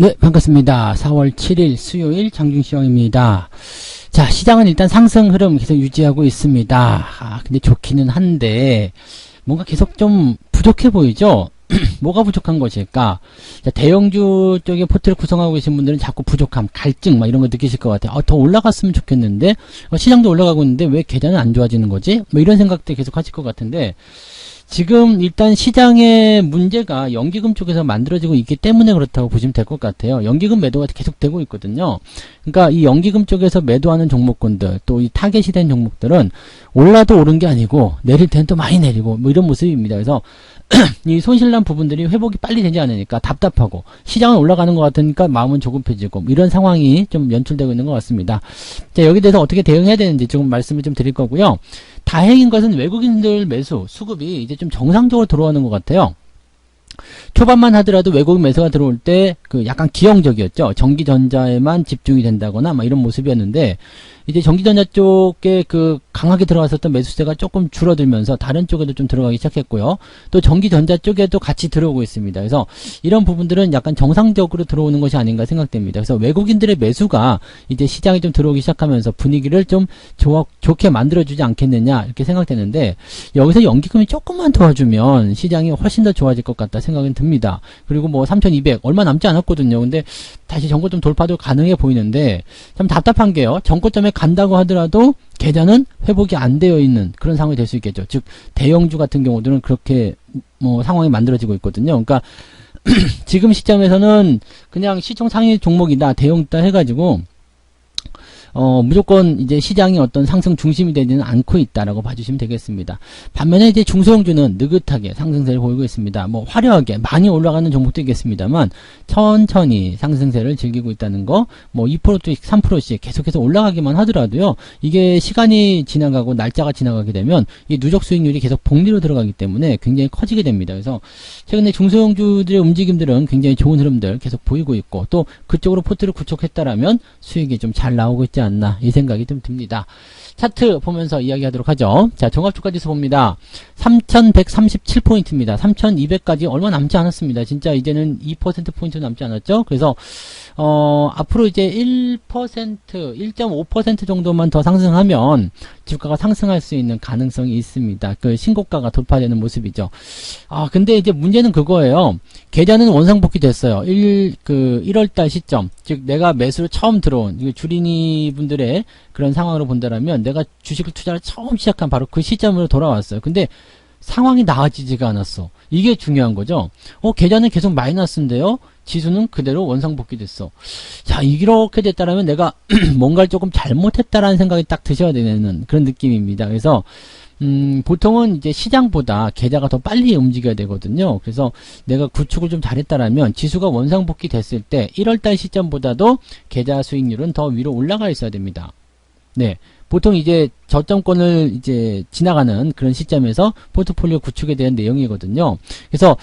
네, 반갑습니다. 4월 7일 수요일 장중시황입니다. 자, 시장은 일단 상승 흐름 계속 유지하고 있습니다. 근데 좋기는 한데, 뭔가 계속 좀 부족해 보이죠? 뭐가 부족한 것일까? 자, 대형주 쪽에 포트를 구성하고 계신 분들은 자꾸 부족함, 갈증, 막 이런 거 느끼실 것 같아요. 더 올라갔으면 좋겠는데, 시장도 올라가고 있는데 왜 계좌는 안 좋아지는 거지? 뭐 이런 생각들 계속 하실 것 같은데, 지금 일단 시장의 문제가 연기금 쪽에서 만들어지고 있기 때문에 그렇다고 보시면 될 것 같아요. 연기금 매도가 계속 되고 있거든요. 그러니까 이 연기금 쪽에서 매도하는 종목군들, 또 이 타겟이 된 종목들은 올라도 오른 게 아니고 내릴 때는 또 많이 내리고 뭐 이런 모습입니다. 그래서 이 손실난 부분들이 회복이 빨리 되지 않으니까 답답하고, 시장은 올라가는 것 같으니까 마음은 조급해지고, 뭐 이런 상황이 좀 연출되고 있는 것 같습니다. 자, 여기에 대해서 어떻게 대응해야 되는지 조금 말씀을 좀 드릴 거고요. 다행인 것은 외국인들 매수 수급이 이제 좀 정상적으로 들어오는 것 같아요. 초반만 하더라도 외국인 매수가 들어올 때 그 약간 기형적이었죠. 전기전자에만 집중이 된다거나 막 이런 모습이었는데, 이제 전기전자 쪽에 그 강하게 들어갔었던 매수세가 조금 줄어들면서 다른 쪽에도 좀 들어가기 시작했고요. 또 전기전자 쪽에도 같이 들어오고 있습니다. 그래서 이런 부분들은 약간 정상적으로 들어오는 것이 아닌가 생각됩니다. 그래서 외국인들의 매수가 이제 시장에 좀 들어오기 시작하면서 분위기를 좀 좋게 만들어주지 않겠느냐 이렇게 생각되는데, 여기서 연기금이 조금만 도와주면 시장이 훨씬 더 좋아질 것 같다 생각은 듭니다. 그리고 뭐 3200 얼마 남지 않았거든요. 근데 다시 전고점 돌파도 가능해 보이는데, 참 답답한 게요, 전고점에 간다고 하더라도 계좌는 회복이 안 되어 있는 그런 상황이 될 수 있겠죠. 즉 대형주 같은 경우들은 그렇게 뭐 상황이 만들어지고 있거든요. 그러니까 지금 시점에서는 그냥 시총 상위 종목이다, 대형주다 해가지고 무조건 이제 시장이 어떤 상승 중심이 되지는 않고 있다라고 봐주시면 되겠습니다. 반면에 이제 중소형주는 느긋하게 상승세를 보이고 있습니다. 뭐 화려하게 많이 올라가는 종목도 있겠습니다만 천천히 상승세를 즐기고 있다는 거, 뭐 2%씩 3%씩 계속해서 올라가기만 하더라도요, 이게 시간이 지나가고 날짜가 지나가게 되면 이 누적 수익률이 계속 복리로 들어가기 때문에 굉장히 커지게 됩니다. 그래서 최근에 중소형주들의 움직임들은 굉장히 좋은 흐름들 계속 보이고 있고, 또 그쪽으로 포트를 구축했다라면 수익이 좀 잘 나오고 있지 않나 이 생각이 좀 듭니다. 차트 보면서 이야기하도록 하죠. 자, 종합주가지수 봅니다. 3137포인트입니다. 3200까지 얼마 남지 않았습니다. 진짜 이제는 2%포인트 남지 않았죠. 그래서 앞으로 이제 1%, 1.5% 정도만 더 상승하면 주가가 상승할 수 있는 가능성이 있습니다. 그 신고가가 돌파되는 모습이죠. 근데 이제 문제는 그거예요. 계좌는 원상복귀 됐어요. 1월달 시점, 즉 내가 매수를 처음 들어온 주린이 분들의 그런 상황으로 본다라면, 내가 주식을 투자를 처음 시작한 바로 그 시점으로 돌아왔어요. 근데 상황이 나아지지가 않았어. 이게 중요한 거죠. 계좌는 계속 마이너스인데요, 지수는 그대로 원상복귀 됐어. 자, 이렇게 됐다라면 내가 뭔가를 조금 잘못했다라는 생각이 딱 드셔야 되는 그런 느낌입니다. 그래서 보통은 이제 시장보다 계좌가 더 빨리 움직여야 되거든요. 그래서 내가 구축을 좀 잘했다라면 지수가 원상복귀 됐을 때 1월달 시점보다도 계좌 수익률은 더 위로 올라가 있어야 됩니다. 네. 보통 이제 저점권을 이제 지나가는 그런 시점에서 포트폴리오 구축에 대한 내용이거든요. 그래서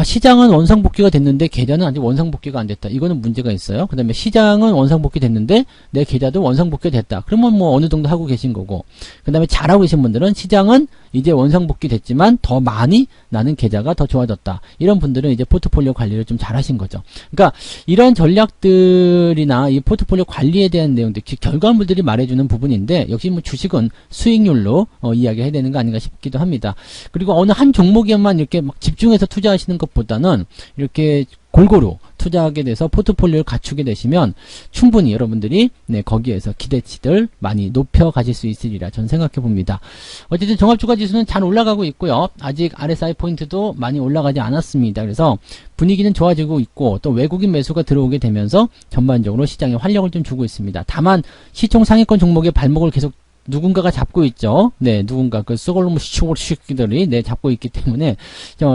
시장은 원상복귀가 됐는데 계좌는 아직 원상복귀가 안 됐다. 이거는 문제가 있어요. 그 다음에 시장은 원상복귀 됐는데 내 계좌도 원상복귀가 됐다. 그러면 뭐 어느 정도 하고 계신 거고, 그 다음에 잘하고 계신 분들은 시장은 이제 원상복귀 됐지만 더 많이 나는 계좌가 더 좋아졌다. 이런 분들은 이제 포트폴리오 관리를 좀 잘하신 거죠. 그러니까 이런 전략들이나 이 포트폴리오 관리에 대한 내용들, 결과물들이 말해주는 부분인데, 역시 뭐 주식은 수익률로 이야기해야 되는 거 아닌가 싶기도 합니다. 그리고 어느 한 종목에만 이렇게 막 집중해서 투자하시는 것보다는 이렇게 골고루 투자하게 돼서 포트폴리오를 갖추게 되시면 충분히 여러분들이 거기에서 기대치들 많이 높여 가실 수 있으리라 저는 생각해 봅니다. 어쨌든 종합주가지수는 잘 올라가고 있고요. 아직 RSI 포인트도 많이 올라가지 않았습니다. 그래서 분위기는 좋아지고 있고, 또 외국인 매수가 들어오게 되면서 전반적으로 시장에 활력을 좀 주고 있습니다. 다만 시총 상위권 종목의 발목을 계속 누군가가 잡고 있죠. 네, 누군가 그 쏘골로무 시초골시들이 잡고 있기 때문에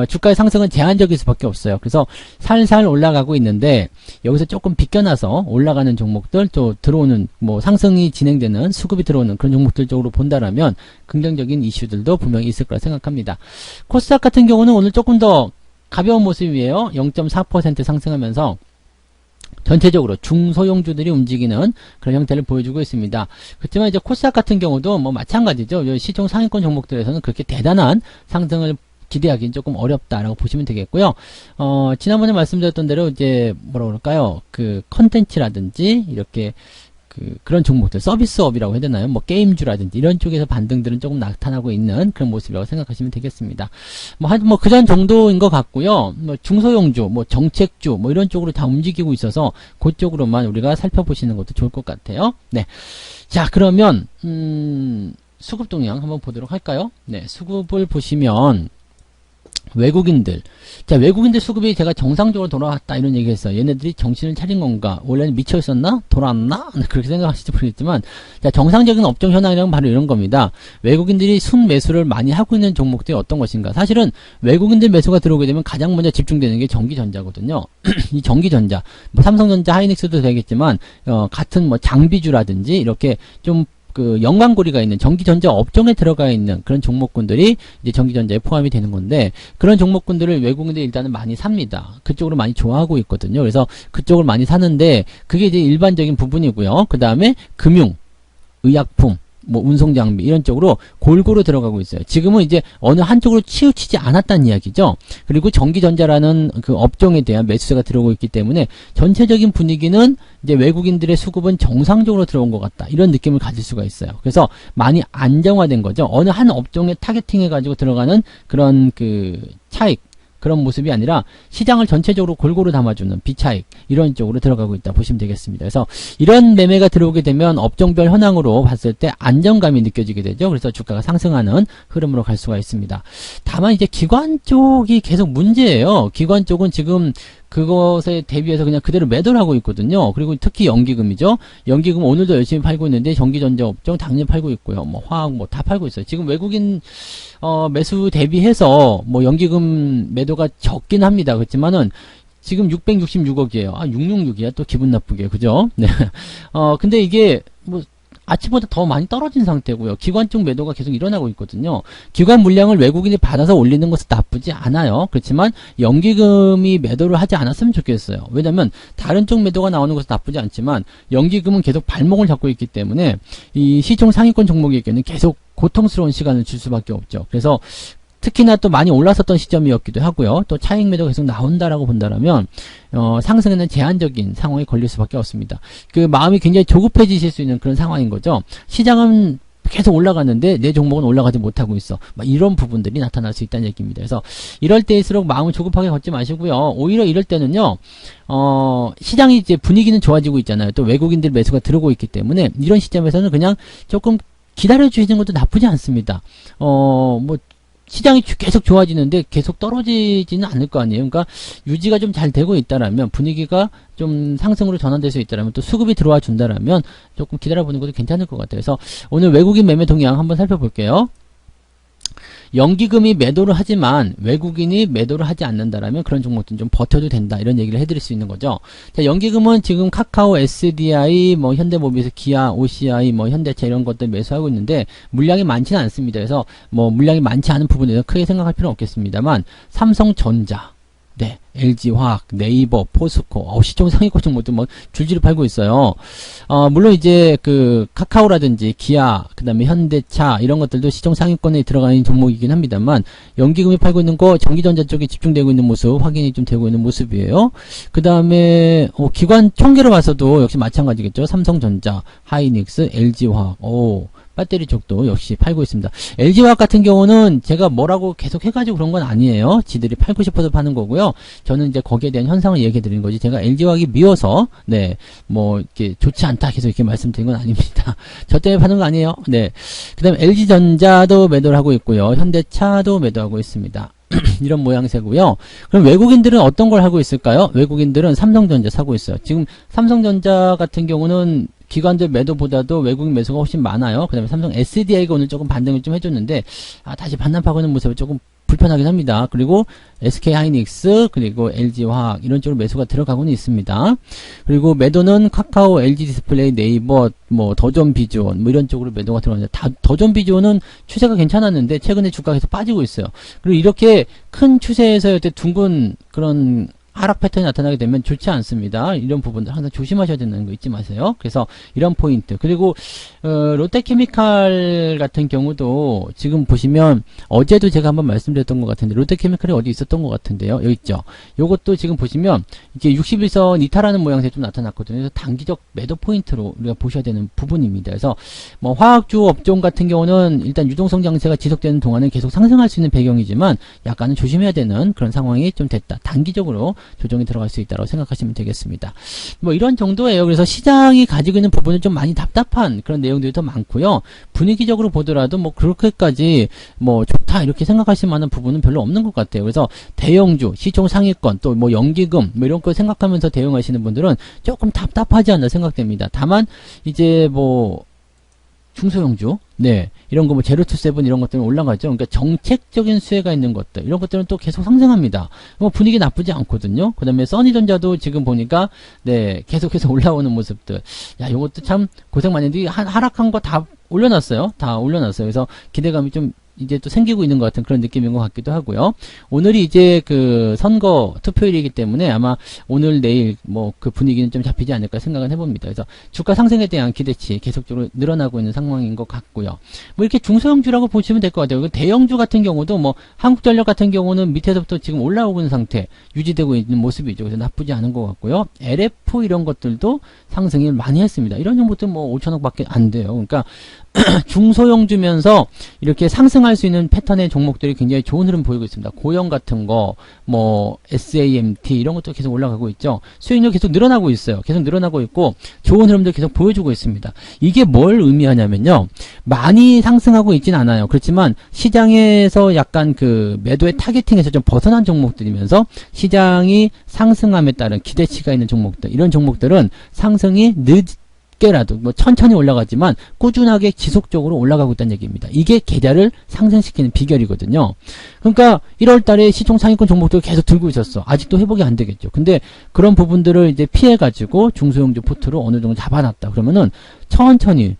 주가의 상승은 제한적일 수밖에 없어요. 그래서 살살 올라가고 있는데, 여기서 조금 비껴나서 올라가는 종목들, 또 들어오는 뭐 상승이 진행되는 수급이 들어오는 그런 종목들 쪽으로 본다라면 긍정적인 이슈들도 분명히 있을 거라 생각합니다. 코스닥 같은 경우는 오늘 조금 더 가벼운 모습이에요. 0.4% 상승하면서 전체적으로 중소형주들이 움직이는 그런 형태를 보여주고 있습니다. 그렇지만 이제 코스닥 같은 경우도 뭐 마찬가지죠. 시총 상위권 종목들에서는 그렇게 대단한 상승을 기대하기는 조금 어렵다라고 보시면 되겠고요. 지난번에 말씀드렸던 대로 이제 뭐라 그럴까요? 그 컨텐츠라든지 이렇게 그런 종목들, 서비스업이라고 해야 되나요? 뭐 게임주라든지 이런 쪽에서 반등들은 조금 나타나고 있는 그런 모습이라고 생각하시면 되겠습니다. 뭐 그전 정도인 것 같고요. 뭐 중소형주, 뭐 정책주, 뭐 이런 쪽으로 다 움직이고 있어서 그쪽으로만 우리가 살펴보시는 것도 좋을 것 같아요. 네. 자, 그러면 수급 동향 한번 보도록 할까요? 네, 수급을 보시면 외국인들. 자, 외국인들 수급이 제가 정상적으로 돌아왔다 이런 얘기 했어요. 얘네들이 정신을 차린 건가? 원래는 미쳐 있었나? 돌아왔나? 그렇게 생각하실지 모르겠지만, 자, 정상적인 업종 현황이란 바로 이런 겁니다. 외국인들이 순 매수를 많이 하고 있는 종목들이 어떤 것인가? 사실은 외국인들 매수가 들어오게 되면 가장 먼저 집중되는 게 전기전자거든요. 이 전기전자, 뭐 삼성전자, 하이닉스도 되겠지만, 같은 뭐 장비주라든지 이렇게 좀 연관고리가 있는 전기전자 업종에 들어가 있는 그런 종목군들이 이제 전기전자에 포함이 되는 건데, 그런 종목군들을 외국인들이 일단은 많이 삽니다. 그쪽으로 많이 좋아하고 있거든요. 그래서 그쪽을 많이 사는데, 그게 이제 일반적인 부분이고요. 그 다음에 금융, 의약품, 뭐 운송장비 이런 쪽으로 골고루 들어가고 있어요. 지금은 이제 어느 한쪽으로 치우치지 않았다는 이야기죠. 그리고 전기전자라는 그 업종에 대한 매수세가 들어오고 있기 때문에 전체적인 분위기는 이제 외국인들의 수급은 정상적으로 들어온 것 같다, 이런 느낌을 가질 수가 있어요. 그래서 많이 안정화된 거죠. 어느 한 업종에 타겟팅해 가지고 들어가는 그런 그 차익, 그런 모습이 아니라 시장을 전체적으로 골고루 담아주는 비차익, 이런 쪽으로 들어가고 있다 보시면 되겠습니다. 그래서 이런 매매가 들어오게 되면 업종별 현황으로 봤을 때 안정감이 느껴지게 되죠. 그래서 주가가 상승하는 흐름으로 갈 수가 있습니다. 다만 이제 기관 쪽이 계속 문제예요. 기관 쪽은 지금 그것에 대비해서 그냥 그대로 매도를 하고 있거든요. 그리고 특히 연기금이죠. 연기금 오늘도 열심히 팔고 있는데 전기전자 업종 당연히 팔고 있고요. 뭐 화학 뭐 다 팔고 있어요. 지금 외국인 매수 대비해서 뭐 연기금 매도가 적긴 합니다. 그렇지만은 지금 666억이에요. 666이야. 또 기분 나쁘게. 그죠? 네. 근데 이게 뭐 아침보다 더 많이 떨어진 상태고요. 기관 쪽 매도가 계속 일어나고 있거든요. 기관 물량을 외국인이 받아서 올리는 것은 나쁘지 않아요. 그렇지만 연기금이 매도를 하지 않았으면 좋겠어요. 왜냐하면 다른 쪽 매도가 나오는 것은 나쁘지 않지만 연기금은 계속 발목을 잡고 있기 때문에 이 시총 상위권 종목에게는 계속 고통스러운 시간을 줄 수밖에 없죠. 그래서 특히나 또 많이 올랐었던 시점이었기도 하고요. 또 차익 매도가 계속 나온다라고 본다라면 상승에는 제한적인 상황에 걸릴 수밖에 없습니다. 그 마음이 굉장히 조급해지실 수 있는 그런 상황인 거죠. 시장은 계속 올라갔는데 내 종목은 올라가지 못하고 있어. 이런 부분들이 나타날 수 있다는 얘기입니다. 그래서 이럴 때일수록 마음을 조급하게 걷지 마시고요. 오히려 이럴 때는요, 시장이 이제 분위기는 좋아지고 있잖아요. 또 외국인들 매수가 들어오고 있기 때문에 이런 시점에서는 그냥 조금 기다려 주시는 것도 나쁘지 않습니다. 뭐 시장이 계속 좋아지는데 계속 떨어지지는 않을 거 아니에요. 그러니까 유지가 좀 잘 되고 있다라면, 분위기가 좀 상승으로 전환될 수 있다라면, 또 수급이 들어와 준다라면 조금 기다려보는 것도 괜찮을 것 같아요. 그래서 오늘 외국인 매매 동향 한번 살펴볼게요. 연기금이 매도를 하지만 외국인이 매도를 하지 않는다라면 그런 종목들은 좀 버텨도 된다, 이런 얘기를 해드릴 수 있는 거죠. 자, 연기금은 지금 카카오, SDI, 뭐 현대모비스, 기아, OCI, 뭐 현대차 이런 것들 매수하고 있는데 물량이 많지는 않습니다. 그래서 뭐 물량이 많지 않은 부분에 대해서 크게 생각할 필요는 없겠습니다만, 삼성전자, 네, LG화학, 네이버, 포스코, 시총 상위권 종목도 뭐 줄줄이 팔고 있어요. 물론 이제 그 카카오라든지 기아, 그 다음에 현대차 이런 것들도 시총 상위권에 들어가는 종목이긴 합니다만, 연기금이 팔고 있는 거 전기전자 쪽에 집중되고 있는 모습 확인이 좀 되고 있는 모습이에요. 그 다음에 기관 총계로 봐서도 역시 마찬가지겠죠. 삼성전자, 하이닉스, LG화학, 배터리 쪽도 역시 팔고 있습니다. LG화학 같은 경우는 제가 뭐라고 계속 해가지고 그런 건 아니에요. 지들이 팔고 싶어서 파는 거고요. 저는 이제 거기에 대한 현상을 얘기해 드리는 거지, 제가 LG화학이 미워서 뭐 이렇게 좋지 않다 계속 이렇게 말씀드린 건 아닙니다. 저 때문에 파는 거 아니에요. 네. 그 다음에 LG전자도 매도를 하고 있고요. 현대차도 매도하고 있습니다. 이런 모양새고요. 그럼 외국인들은 어떤 걸 하고 있을까요? 외국인들은 삼성전자 사고 있어요. 지금 삼성전자 같은 경우는 기관들 매도보다도 외국인 매수가 훨씬 많아요. 그 다음에 삼성 SDI가 오늘 조금 반등을 좀 해줬는데, 다시 반납하고 있는 모습이 조금 불편하긴 합니다. 그리고 SK하이닉스, 그리고 LG화학 이런 쪽으로 매수가 들어가고는 있습니다. 그리고 매도는 카카오, LG디스플레이, 네이버, 뭐 더존비주원 뭐 이런 쪽으로 매도가 들어가는데, 더존비주원은 추세가 괜찮았는데 최근에 주가가 계속 빠지고 있어요. 그리고 이렇게 큰 추세에서 둥근 그런 하락 패턴이 나타나게 되면 좋지 않습니다. 이런 부분들 항상 조심하셔야 되는 거 잊지 마세요. 그래서 이런 포인트. 그리고 롯데케미칼 같은 경우도 지금 보시면 어제도 제가 한번 말씀드렸던 것 같은데 롯데케미칼이 어디 있었던 것 같은데요. 여기 있죠. 요것도 지금 보시면 이게 61선 이탈하는 모양새가 좀 나타났거든요. 그래서 단기적 매도 포인트로 우리가 보셔야 되는 부분입니다. 그래서 뭐 화학주 업종 같은 경우는 일단 유동성 장세가 지속되는 동안은 계속 상승할 수 있는 배경이지만 약간은 조심해야 되는 그런 상황이 좀 됐다. 단기적으로 조정이 들어갈 수 있다고 생각하시면 되겠습니다. 뭐 이런 정도예요. 그래서 시장이 가지고 있는 부분은 좀 많이 답답한 그런 내용들이 더 많고요. 분위기적으로 보더라도 뭐 그렇게까지 뭐 좋다 이렇게 생각하실 만한 부분은 별로 없는 것 같아요. 그래서 대형주, 시총 상위권, 또 뭐 연기금 뭐 이런 거 생각하면서 대응하시는 분들은 조금 답답하지 않나 생각됩니다. 다만 이제 뭐 중소형주, 네, 이런 거 뭐 제로투세븐 이런 것들은 올라가죠. 그러니까 정책적인 수혜가 있는 것들, 이런 것들은 또 계속 상승합니다. 뭐 분위기 나쁘지 않거든요. 그 다음에 써니전자도 지금 보니까, 네, 계속해서 올라오는 모습들. 야, 요것도 참 고생 많이 했는데, 하락한 거 다 올려놨어요. 다 올려놨어요. 그래서 기대감이 좀 이제 또 생기고 있는 것 같은 그런 느낌인 것 같기도 하고요. 오늘이 이제 그 선거 투표일이기 때문에 아마 오늘 내일 뭐 그 분위기는 좀 잡히지 않을까 생각은 해봅니다. 그래서 주가 상승에 대한 기대치 계속적으로 늘어나고 있는 상황인 것 같고요. 뭐 이렇게 중소형주라고 보시면 될 것 같아요. 대형주 같은 경우도 뭐 한국전력 같은 경우는 밑에서부터 지금 올라오고 있는 상태 유지되고 있는 모습이죠. 그래서 나쁘지 않은 것 같고요. LF 이런 것들도 상승을 많이 했습니다. 이런 정도도 뭐 5천억밖에 안 돼요. 그러니까 중소형주면서 이렇게 상승할 수 있는 패턴의 종목들이 굉장히 좋은 흐름 보이고 있습니다. 고영 같은 거, 뭐 SAMT 이런 것도 계속 올라가고 있죠. 수익률 계속 늘어나고 있어요. 계속 늘어나고 있고 좋은 흐름들 계속 보여주고 있습니다. 이게 뭘 의미하냐면요. 많이 상승하고 있진 않아요. 그렇지만 시장에서 약간 그 매도의 타겟팅에서 좀 벗어난 종목들이면서 시장이 상승함에 따른 기대치가 있는 종목들, 이런 종목들은 상승이 라도 뭐 천천히 올라가지만 꾸준하게 지속적으로 올라가고 있다는 얘기입니다. 이게 계좌를 상승시키는 비결이거든요. 그러니까 1월 달에 시총 상위권 종목들을 계속 들고 있었어. 아직도 회복이 안 되겠죠. 근데 그런 부분들을 이제 피해가지고 중소형주 포트로 어느 정도 잡아놨다. 그러면은 천천히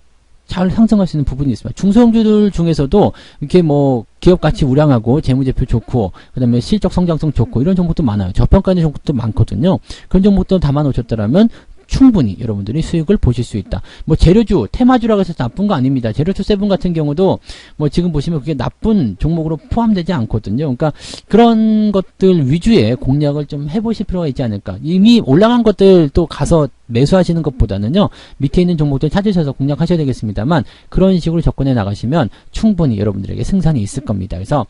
잘 상승할 수 있는 부분이 있습니다. 중소형주들 중에서도 이렇게 뭐 기업 가치 우량하고 재무제표 좋고 그다음에 실적 성장성 좋고 이런 종목도 많아요. 저평가된 종목도 많거든요. 그런 종목도 담아놓으셨더라면 충분히 여러분들이 수익을 보실 수 있다. 뭐 재료주, 테마주라고 해서 나쁜 거 아닙니다. 제로투 세븐 같은 경우도 뭐 지금 보시면 그게 나쁜 종목으로 포함되지 않거든요. 그러니까 그런 것들 위주의 공략을 좀 해보실 필요가 있지 않을까. 이미 올라간 것들 또 가서 매수하시는 것보다는요. 밑에 있는 종목들 찾으셔서 공략하셔야 되겠습니다만 그런 식으로 접근해 나가시면 충분히 여러분들에게 승산이 있을 겁니다. 그래서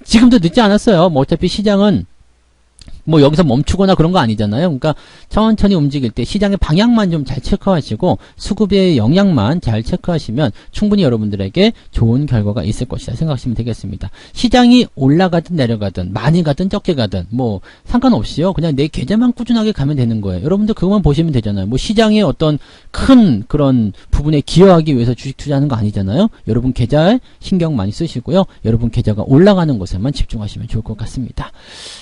지금도 늦지 않았어요. 뭐 어차피 시장은 뭐 여기서 멈추거나 그런 거 아니잖아요. 그러니까 천천히 움직일 때 시장의 방향만 좀 잘 체크하시고 수급의 영향만 잘 체크하시면 충분히 여러분들에게 좋은 결과가 있을 것이다 생각하시면 되겠습니다. 시장이 올라가든 내려가든 많이 가든 적게 가든 뭐 상관없이요. 그냥 내 계좌만 꾸준하게 가면 되는 거예요. 여러분들 그것만 보시면 되잖아요. 뭐 시장의 어떤 큰 그런 부분에 기여하기 위해서 주식 투자하는 거 아니잖아요. 여러분 계좌에 신경 많이 쓰시고요. 여러분 계좌가 올라가는 것에만 집중하시면 좋을 것 같습니다.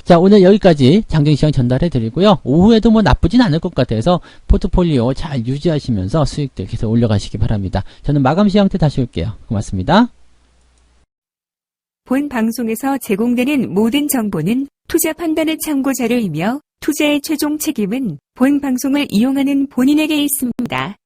자, 오늘 여기까지 장중시장 전달해 드리고요. 오후에도 뭐 나쁘진 않을 것 같아서 포트폴리오 잘 유지하시면서 수익들 계속 올려가시기 바랍니다. 저는 마감 시황 때 다시 올게요. 고맙습니다. 본 방송에서 제공되는 모든 정보는 투자 판단의 참고 자료이며 투자의 최종 책임은 본 방송을 이용하는 본인에게 있습니다.